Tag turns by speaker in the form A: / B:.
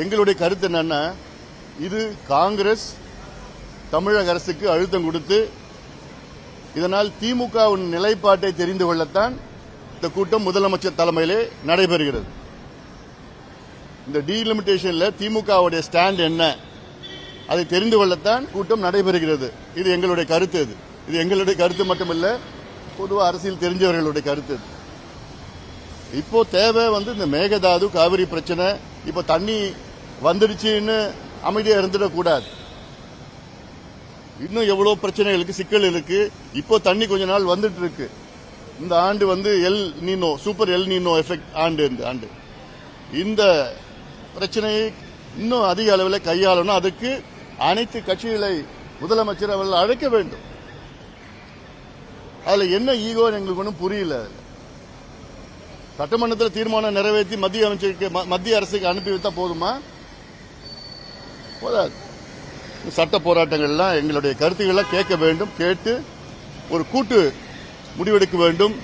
A: எங்களுடைய கருத்து என்னன்னா, இது காங்கிரஸ் தமிழக அரசுக்கு அழுத்தம் கொடுத்து இதனால் திமுகவின் நிலைப்பாட்டை தெரிந்து கொள்ளத்தான் இந்த கூட்டம் முதலமைச்சர் தலைமையிலே நடைபெறுகிறது. இந்த டீலிமிட்டேஷன்ல திமுகவுடைய ஸ்டாண்ட் என்ன அதை தெரிந்து கொள்ளத்தான் கூட்டம் நடைபெறுகிறது. இது எங்களுடைய கருத்து. இது எங்களுடைய கருத்து மட்டுமல்ல, பொதுவாக அரசியல் தெரிஞ்சவர்களுடைய கருத்து. இப்போ தேவை இந்த மேகதாது காவிரி பிரச்சனை, இப்போ தண்ணி வந்துடுச்சுன்னு அமைதியா இருந்துடக்கூடாது. இன்னும் எவ்வளவு பிரச்சனைகளுக்கு சிக்கல் இருக்கு. இப்போ தண்ணி கொஞ்ச நாள் வந்துட்டு இருக்கு. இந்த ஆண்டு L Niño super L Niño effect ஆண்டு. இந்த ஆண்டு இந்த பிரச்சனையை இன்னும் அதிக அளவில் கையாளணும். அதுக்கு அனைத்து கட்சிகளை முதலமைச்சர் அவர்கள் அழைக்க வேண்டும். அதுல என்ன ஈகோன்னு எங்களுக்கு ஒன்றும் புரியல. சட்டமன்றத்தில் தீர்மானம் நிறைவேற்றி மத்திய அரசுக்கு அனுப்பி வைத்தா போதுமா? போதாது. சட்ட போராட்டங்கள்லாம் எங்களுடைய கருத்துக்களை கேட்க வேண்டும். கேட்டு ஒரு கூட்டு முடிவெடுக்க வேண்டும்.